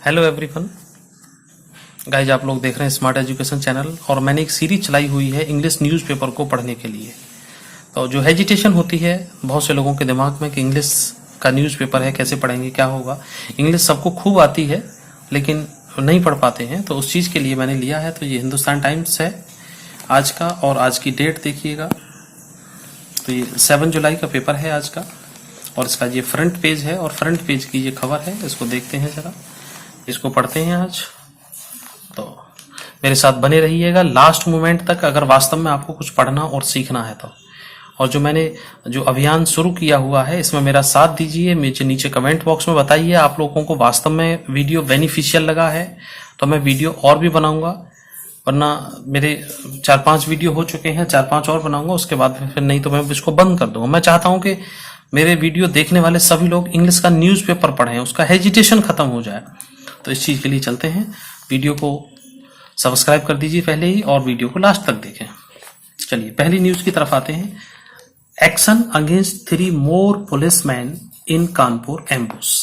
Hello everyone guys, आप लोग देख रहे हैं स्मार्ट एजुकेशन चैनल और मैंने एक सीरीज चलाई हुई है इंग्लिश न्यूज़पेपर को पढ़ने के लिए। तो जो हेजिटेशन होती है बहुत से लोगों के दिमाग में कि इंग्लिश का न्यूज़पेपर है, कैसे पढ़ेंगे, क्या होगा। इंग्लिश सबको खूब आती है लेकिन नहीं पढ़ पाते हैं, तो उस चीज़ के लिए मैंने लिया है। तो ये हिंदुस्तान टाइम्स है आज का, और आज की डेट देखिएगा। तो ये 7 जुलाई का पेपर है आज का, और इसका ये फ्रंट पेज है और फ्रंट पेज की ये खबर है। इसको देखते हैं जरा, इसको पढ़ते हैं आज। तो मेरे साथ बने रहिएगा लास्ट मोमेंट तक, अगर वास्तव में आपको कुछ पढ़ना और सीखना है तो। और जो मैंने जो अभियान शुरू किया हुआ है इसमें मेरा साथ दीजिए। मुझे नीचे कमेंट बॉक्स में बताइए आप लोगों को वास्तव में वीडियो बेनिफिशियल लगा है तो मैं वीडियो और भी बनाऊंगा, वरना मेरे 4-5 वीडियो हो चुके हैं, 4-5 और बनाऊंगा, उसके बाद फिर नहीं तो मैं इसको बंद कर दूंगा। मैं चाहता हूं कि मेरे वीडियो देखने वाले सभी लोग इंग्लिश का न्यूज़पेपर पढ़ें, उसका हेजिटेशन खत्म हो जाए। तो इस चीज के लिए चलते हैं। वीडियो को सब्सक्राइब कर दीजिए पहले ही और वीडियो को लास्ट तक देखें। चलिए पहली न्यूज की तरफ आते हैं। एक्शन अगेंस्ट 3 more पुलिसमैन इन कानपुर एम्बुश।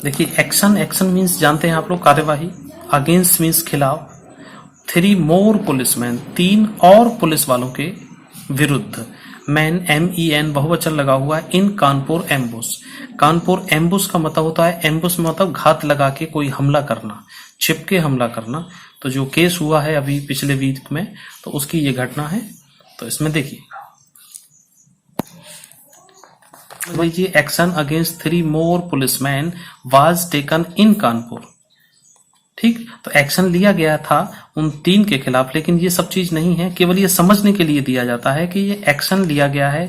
देखिए एक्शन मीन्स जानते हैं आप लोग कार्यवाही, अगेंस्ट मीन्स खिलाफ, 3 more पुलिसमैन 3 और पुलिस वालों के विरुद्ध, मैन MEN बहुवचन लगा हुआ है, इन कानपुर एम्बुश। कानपुर एम्बुश का मतलब होता है, एम्बुश मतलब घात लगा के कोई हमला करना, छिपके हमला करना। तो जो केस हुआ है अभी पिछले वीक में, तो उसकी ये घटना है। तो इसमें देखिए भाई जी, action against 3 more policeman was taken in Kanpur. ठीक, तो एक्शन लिया गया था उन 3 के खिलाफ, लेकिन ये सब चीज नहीं है, केवल ये समझने के लिए दिया जाता है कि ये एक्शन लिया गया है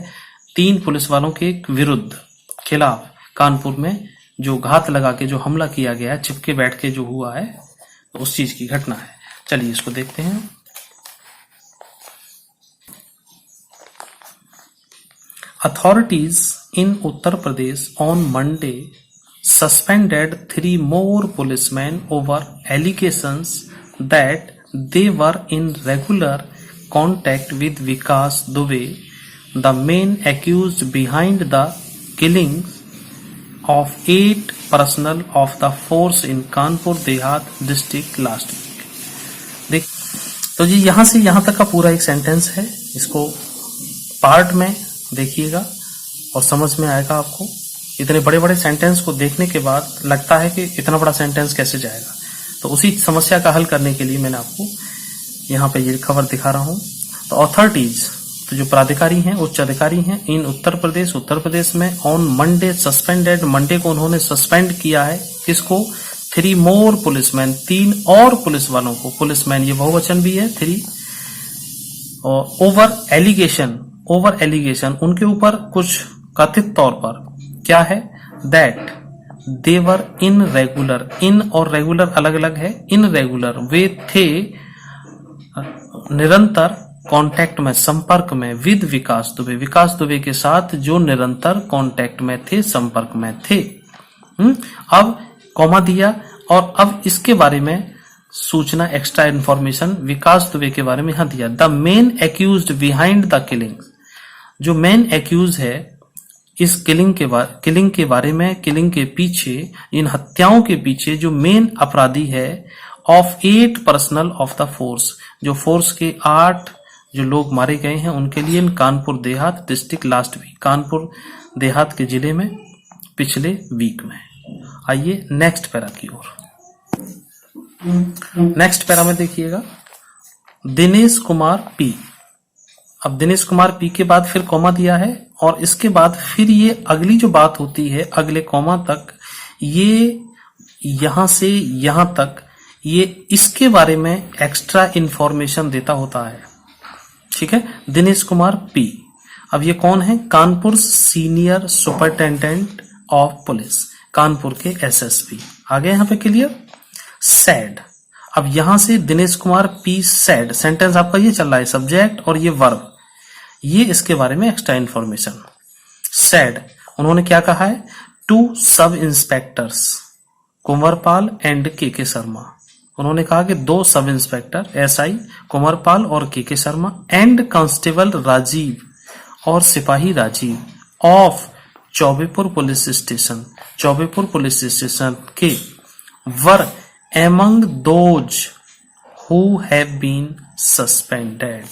3 पुलिस वालों के विरुद्ध, खिलाफ, कानपुर में जो घात लगा के जो हमला किया गया है, चिपके बैठ के जो हुआ है, तो उस चीज की घटना है। चलिए इसको देखते हैं। Authorities in Uttar Pradesh on Monday suspended 3 more policemen over allegations that they were in regular contact with Vikas Dubey, the main accused behind the killings of 8 personnel of the force in Kanpur Dehat district last week। देख तो जी यहां से यहां तक का पूरा एक sentence है, इसको पार्ट में देखिएगा और समझ में आएगा आपको। इतने बड़े बड़े सेंटेंस को देखने के बाद लगता है कि इतना बड़ा सेंटेंस कैसे जाएगा, तो उसी समस्या का हल करने के लिए मैंने आपको यहाँ पे ये खबर दिखा रहा हूँ। तो अथॉरिटीज, तो जो प्राधिकारी हैं, उच्च अधिकारी हैं, इन उत्तर प्रदेश में ऑन मंडे सस्पेंडेड, मंडे को उन्होंने सस्पेंड किया है। किसको? 3 more पुलिसमैन, 3 और पुलिस वालों को। पुलिसमैन ये बहुवचन भी है 3, और ओवर एलिगेशन उनके ऊपर कुछ कथित तौर पर क्या है, दैट देवर इन रेगुलर, इन और रेगुलर अलग अलग है, इन रेगुलर वे थे निरंतर कांटेक्ट में, संपर्क में, विद विकास दुबे के साथ जो निरंतर कांटेक्ट में थे, संपर्क में थे। अब कॉमा दिया और अब इसके बारे में सूचना, एक्स्ट्रा इंफॉर्मेशन विकास दुबे के बारे में यहां दिया। The main accused behind the killing, जो मेन एक्यूज है इस किलिंग के बारे में, किलिंग के पीछे, इन हत्याओं के पीछे जो मेन अपराधी है, of 8 personal of the force, जो फोर्स के 8 जो लोग मारे गए हैं उनके लिए, इन Kanpur Dehat district last week, Kanpur Dehat के जिले में पिछले वीक में। आइए नेक्स्ट पैरा की ओर। नेक्स्ट पैरा में देखिएगा, दिनेश कुमार पी। अब दिनेश कुमार पी के बाद फिर कॉमा दिया है और इसके बाद फिर ये अगली जो बात होती है अगले कॉमा तक, ये यहां से यहां तक, ये इसके बारे में एक्स्ट्रा इंफॉर्मेशन देता होता है। ठीक है, दिनेश कुमार पी। अब ये कौन है? Kanpur senior superintendent of police, Kanpur के SSP। आगे यहां पे क्लियर। सैड, अब यहां से Dinesh Kumar P sad, sentence आपका ये चल रहा है, सब्जेक्ट और ये वर्ब, ये इसके बारे में एक्स्ट्रा इंफॉर्मेशन। सैड, उन्होंने क्या कहा है? 2 सब इंस्पेक्टर्स कुंवरपाल एंड के शर्मा, उन्होंने कहा कि 2 सब इंस्पेक्टर SI कुंवरपाल और के शर्मा एंड कांस्टेबल राजीव और सिपाही Rajiv of Chaubepur police station, Chaubepur police station के were among those who have been suspended.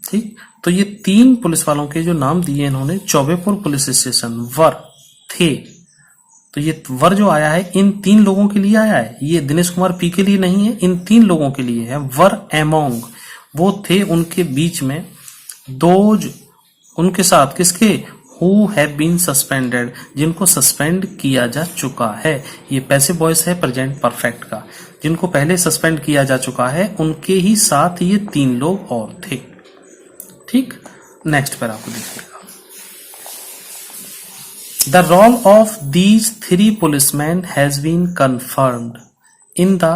ठीक, तो ये 3 पुलिस वालों के जो नाम दिए इन्होंने, चौबेपुर पुलिस स्टेशन वर थे, तो ये वर जो आया है इन 3 लोगों के लिए आया है, ये दिनेश कुमार पी के लिए नहीं है, इन 3 लोगों के लिए है। वर एमोंग वो थे, उनके बीच में, दोज उनके साथ, किसके, हु हैव बीन सस्पेंडेड जिनको सस्पेंड किया जा चुका है। ये पैसिव वॉइस है प्रेजेंट परफेक्ट का, जिनको पहले सस्पेंड किया जा चुका है उनके ही साथ ये 3 लोग और थे। ठीक, नेक्स्ट पर आपको देखिएगा, the role of these 3 policemen has been confirmed in the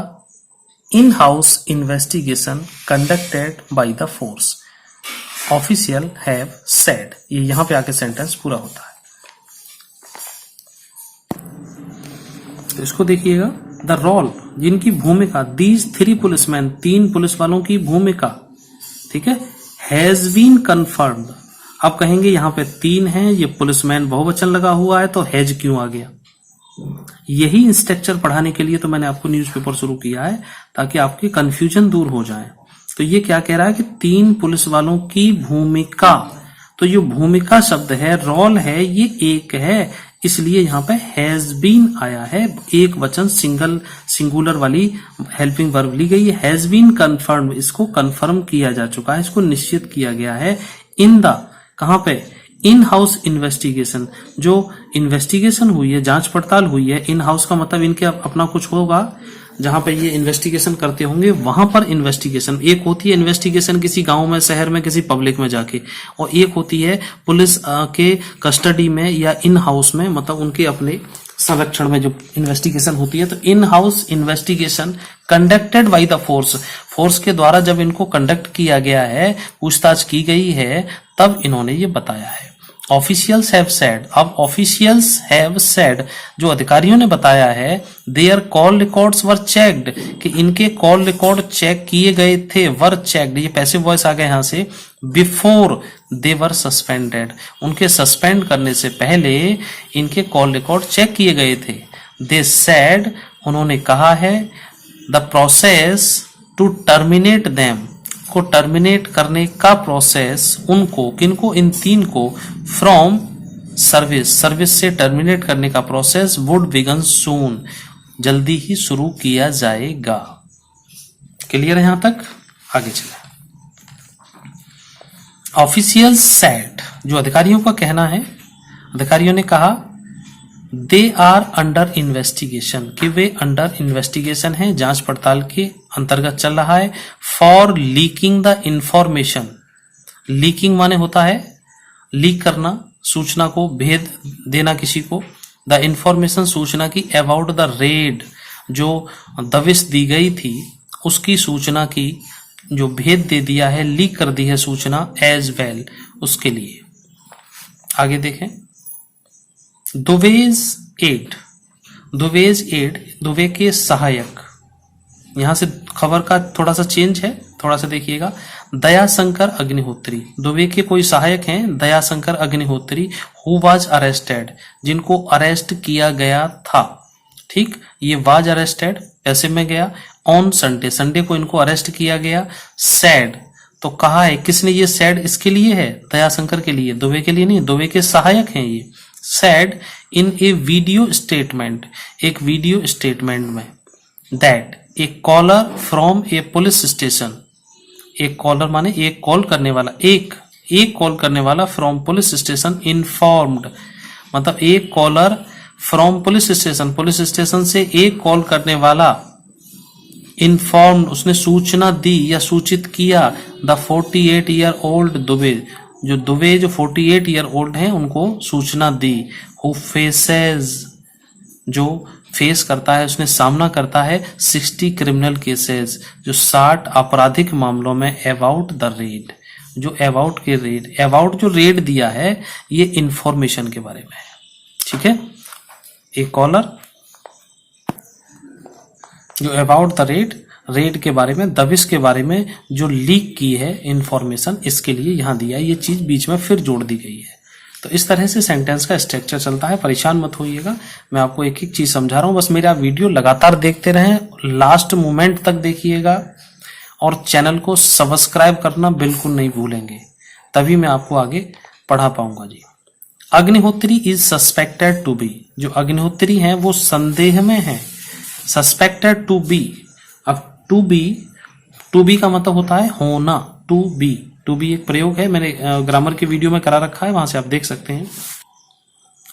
in-house investigation conducted by the force. Official have said. ये यहां पे आके सेंटेंस पूरा होता है। तो इसको देखिएगा, द रोल जिनकी भूमिका, दीज 3 policemen 3 पुलिस वालों की भूमिका, ठीक है, हैज बीन कन्फर्म्ड। अब कहेंगे यहां पे 3 हैं, ये पुलिसमैन बहुवचन लगा हुआ है तो हैज क्यों आ गया। यही स्ट्रक्चर पढ़ाने के लिए तो मैंने आपको न्यूज़पेपर शुरू किया है, ताकि आपकी कंफ्यूजन दूर हो जाए। तो ये क्या कह रहा है कि 3 पुलिस वालों की भूमिका, तो ये भूमिका शब्द है, रोल है, ये एक है, इसलिए यहां पे हैज बीन आया है, एक वचन सिंगुलर वाली हेल्पिंग वर्ब ली गई है। हैज बीन कन्फर्म, इसको कन्फर्म किया जा चुका है, इसको निश्चित किया गया है। इन द, कहां पे, इन हाउस इन्वेस्टिगेशन, जो इन्वेस्टिगेशन हुई है, जांच पड़ताल हुई है। इन हाउस का मतलब इनके अपना कुछ होगा, जहां पे ये इन्वेस्टिगेशन करते होंगे वहां पर इन्वेस्टिगेशन। एक होती है इन्वेस्टिगेशन किसी गांव में, शहर में, किसी पब्लिक में जाके, और एक होती है पुलिस के कस्टडी में या इन हाउस में, मतलब उनके अपने संरक्षण में जो इन्वेस्टिगेशन होती है। तो in house investigation conducted by the force, force के द्वारा जब इनको कंडक्ट किया गया है, पूछताछ की गई है, तब इन्होंने ये बताया है। ऑफिशियल्स हैव सेड, अब ऑफिशियल्स हैव सेड जो अधिकारियों ने बताया है, their call records were checked, कि इनके कॉल रिकॉर्ड चेक किए गए थे, वर चेक्ड, ये पैसिव वॉइस आ गया यहां से, बिफोर दे वर सस्पेंडेड, उनके सस्पेंड करने से पहले इनके कॉल रिकॉर्ड चेक किए गए थे। दे सेड, उन्होंने कहा है, the process to terminate them, को टर्मिनेट करने का प्रोसेस, उनको, किनको, इन 3 को, फ्रॉम सर्विस, सर्विस से टर्मिनेट करने का प्रोसेस, वुड बिगन सून, जल्दी ही शुरू किया जाएगा। क्लियर है यहां तक, आगे चले। ऑफिशियल सेड, जो अधिकारियों का कहना है, अधिकारियों ने कहा, दे आर अंडर इन्वेस्टिगेशन, कि वे अंडर इन्वेस्टिगेशन है, जांच पड़ताल के अंतर्गत चल रहा है, for leaking the information, leaking माने होता है लीक करना, सूचना को भेद देना किसी को, द इंफॉर्मेशन सूचना की, अबाउट द रेड जो दबिश दी गई थी उसकी सूचना की, जो भेद दे दिया है, लीक कर दी है सूचना, एज वेल, उसके लिए। आगे देखें, दुबेज एड, दुबेज एड, दुबे के सहायक, यहां से खबर का थोड़ा सा चेंज है, थोड़ा सा देखिएगा। दयाशंकर अग्निहोत्री, दुबे के कोई सहायक हैं, Dayashankar Agnihotri, who was arrested, जिनको अरेस्ट किया गया था। ठीक, ये वाज अरेस्टेड पैसिव में गया, ऑन संडे, संडे को इनको अरेस्ट किया गया। सैड, तो कहा है, किसने ये सैड इसके लिए है, दयाशंकर के लिए, दुबे के लिए नहीं, दुबे के सहायक हैं ये। Said in a video statement, एक वीडियो स्टेटमेंट में, that a caller from a police station, एक कॉलर माने एक कॉल करने वाला, एक कॉल करने वाला, फ्रॉम पुलिस स्टेशन इन्फॉर्म्ड, मतलब एक caller from police station, police station से एक कॉल करने वाला, इन्फॉर्म्ड, उसने सूचना दी या सूचित किया, द 48 ईयर ओल्ड दुबे, जो दुबे जो 48 ईयर ओल्ड हैं उनको सूचना दी। हु फेसेस, जो फेस करता है, उसने सामना करता है 60 क्रिमिनल केसेस, जो 60 आपराधिक मामलों में, अबाउट द रेड, जो अबाउट के रेड, अबाउट जो रेड दिया है ये इंफॉर्मेशन के बारे में है। ठीक है, एक कॉलर जो अबाउट द रेड, रेड के बारे में, दबिश के बारे में जो लीक की है इंफॉर्मेशन, इसके लिए यहां दिया है, ये चीज बीच में फिर जोड़ दी गई है। तो इस तरह से सेंटेंस का स्ट्रक्चर चलता है, परेशान मत होइएगा, मैं आपको एक एक चीज समझा रहा हूं। बस मेरा वीडियो लगातार देखते रहें, लास्ट मोमेंट तक देखिएगा और चैनल को सब्सक्राइब करना बिल्कुल नहीं भूलेंगे, तभी मैं आपको आगे पढ़ा पाऊंगा जी। Agnihotri is suspected to be, जो अग्निहोत्री हैं वो संदेह में हैं, सस्पेक्टेड टू बी। अब टू बी का मतलब होता है होना, टू बी एक प्रयोग है, मैंने ग्रामर के वीडियो में करा रखा है, वहां से आप देख सकते हैं।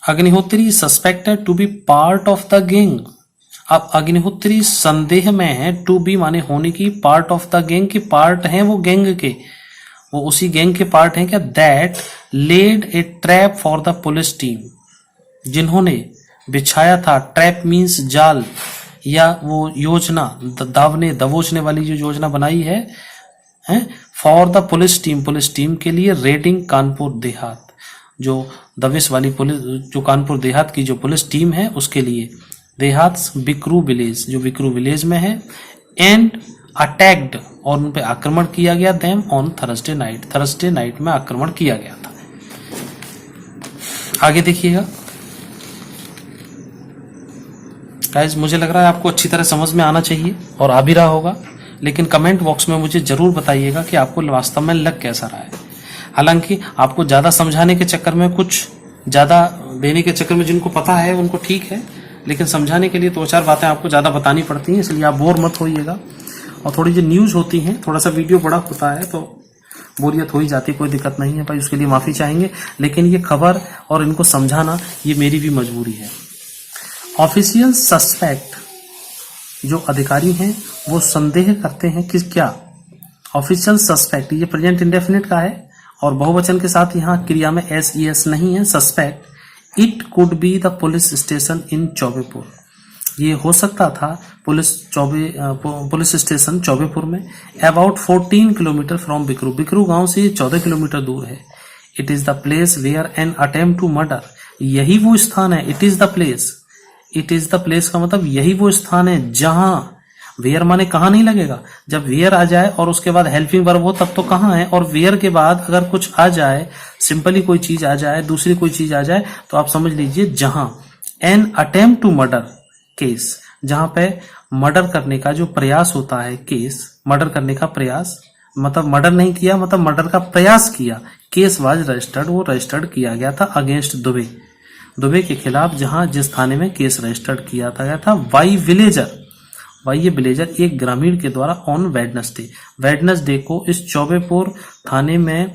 Agnihotri suspected to be part of the gang. अब अग्निहोत्री संदेह में है, टू बी माने होने की, पार्ट ऑफ द गैंग की पार्ट है वो गैंग के, वो उसी गैंग के पार्ट हैं क्या, that led a trap for the police team, जिन्होंने बिछाया था, ट्रैप मीन्स जाल या वो योजना, दावने दबोचने वाली जो योजना बनाई है, फॉर द पुलिस टीम के लिए, रेडिंग कानपुर देहात, जो दबिश वाली पुलिस, जो कानपुर देहात की जो पुलिस टीम है उसके लिए, देहात बिकरू विलेज, जो बिकरू विलेज में है, एंड अटैक्ड, और उन पे आक्रमण किया गया, देम ऑन थर्सडे नाइट में आक्रमण किया गया था। आगे देखिएगा गाइस, मुझे लग रहा है आपको अच्छी तरह समझ में आना चाहिए और आ भी रहा होगा, लेकिन कमेंट बॉक्स में मुझे जरूर बताइएगा कि आपको वास्तव में लग कैसा रहा है। हालांकि आपको ज्यादा समझाने के चक्कर में, कुछ ज्यादा देने के चक्कर में जिनको पता है उनको ठीक है, लेकिन समझाने के लिए दो चार बातें आपको ज्यादा बतानी पड़ती हैं, इसलिए आप बोर मत होइएगा। और थोड़ी जो न्यूज होती है, थोड़ा सा वीडियो बड़ा होता है तो बोरियत हो ही जाती है, कोई दिक्कत नहीं है भाई, उसके लिए माफी चाहेंगे, लेकिन ये खबर और इनको समझाना ये मेरी भी मजबूरी है। ऑफिशियल सस्पेक्ट, जो अधिकारी हैं वो संदेह करते हैं कि क्या, ऑफिशियल सस्पेक्ट, ये प्रेजेंट इंडेफिनिट का है और बहुवचन के साथ यहाँ क्रिया में एस नहीं है, suspect, it could be the police station इन चौबेपुर, ये हो सकता था पुलिस स्टेशन चौबेपुर में, अबाउट 14 किलोमीटर फ्रॉम बिकरू गांव से 14 किलोमीटर दूर है। It is the place where an attempt to murder, यही वो स्थान है, इट इज द प्लेस का मतलब यही वो स्थान है जहां, वेयर माने कहां नहीं लगेगा, जब वेयर आ जाए और उसके बाद हेल्पिंग वर्ब हो तब तो कहां है, और वेयर के बाद अगर कुछ आ जाए, सिंपली कोई चीज आ जाए, दूसरी कोई चीज आ जाए, तो आप समझ लीजिए जहां, an attempt to murder case, जहां पे मर्डर करने का जो प्रयास होता है, केस मर्डर करने का प्रयास, मतलब मर्डर नहीं किया, मतलब मर्डर का प्रयास किया, केस वाज रजिस्टर्ड, वो रजिस्टर्ड किया गया था अगेंस्ट दुबे के खिलाफ, जहां जिस थाने में केस रजिस्टर्ड किया गया था, वाई विलेजर एक ग्रामीण के द्वारा ऑन वेडनेसडे को इस चौबेपुर थाने में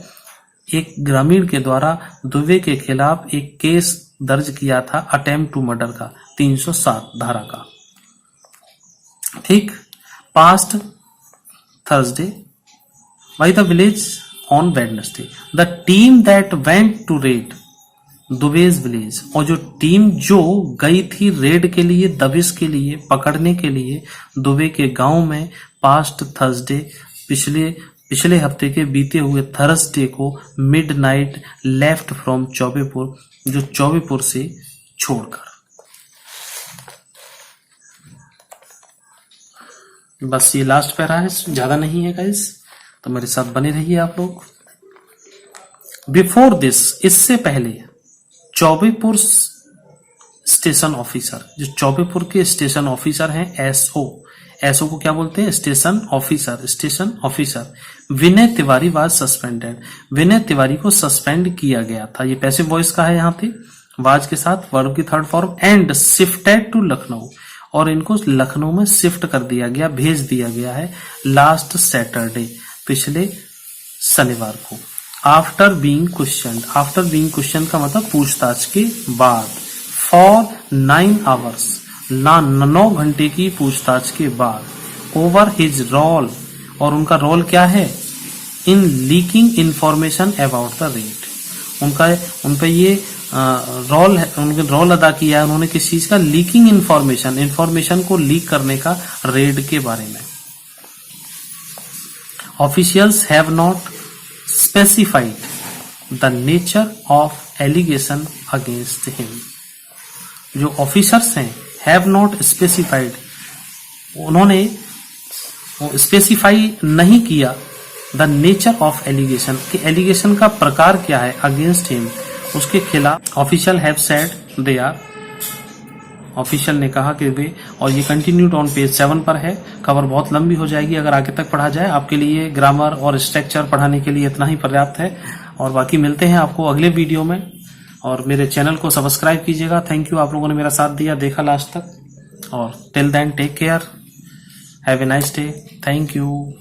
एक ग्रामीण के द्वारा दुबे के खिलाफ एक केस दर्ज किया था, अटेम्प्ट टू मर्डर का, 307 धारा का, ठीक। Past Thursday by the village on Wednesday, the team that went to raid Dubey's village, और जो टीम जो गई थी रेड के लिए, दबिश के लिए, पकड़ने के लिए दुबे के गांव में, पास्ट थर्सडे, पिछले हफ्ते के बीते हुए थर्सडे को, मिडनाइट लेफ्ट फ्रॉम चौबेपुर, जो चौबेपुर से छोड़कर। बस ये लास्ट पैरा है, ज्यादा नहीं है गाइस, तो मेरे साथ बने रहिए आप लोग। बिफोर दिस, इससे पहले, चौबेपुर स्टेशन ऑफिसर, जो चौबेपुर के स्टेशन ऑफिसर हैं, एसओ को क्या बोलते हैं, station officer Vinay Tiwari was suspended, Vinay Tiwari को सस्पेंड किया गया था, ये पैसिव वॉइस का है यहाँ पे, वाज के साथ वर्ब की third form, and shifted to Lucknow, और इनको लखनऊ में शिफ्ट कर दिया गया, भेज दिया गया है, लास्ट सैटरडे, पिछले शनिवार को, आफ्टर बीइंग क्वेश्चन का मतलब पूछताछ के बाद, फॉर 9 आवर्स, 9 घंटे की पूछताछ के बाद, ओवर हिज रोल, और उनका रोल क्या है, in leaking information about the raid, उनपे ये रोल है, उनके रोल अदा किया है उन्होंने, किस चीज का, लीकिंग इंफॉर्मेशन को लीक करने का, रेड के बारे में। Officials have not specified the nature of allegation against him, जो ऑफिसर्स हैं, हैव नॉट स्पेसिफाइड, उन्होंने स्पेसिफाई नहीं किया, द नेचर ऑफ एलिगेशन, कि एलिगेशन का प्रकार क्या है, अगेंस्ट हिम, उसके खिलाफ official have said they are, official ने कहा कि वे, और ये कंटिन्यूड ऑन पेज 7 पर है। खबर बहुत लंबी हो जाएगी अगर आगे तक पढ़ा जाए। आपके लिए ग्रामर और स्ट्रक्चर पढ़ाने के लिए इतना ही पर्याप्त है, और बाकी मिलते हैं आपको अगले वीडियो में। और मेरे चैनल को सब्सक्राइब कीजिएगा। थैंक यू, आप लोगों ने मेरा साथ दिया, देखा लास्ट तक। और till then take care, have a nice day, thank you.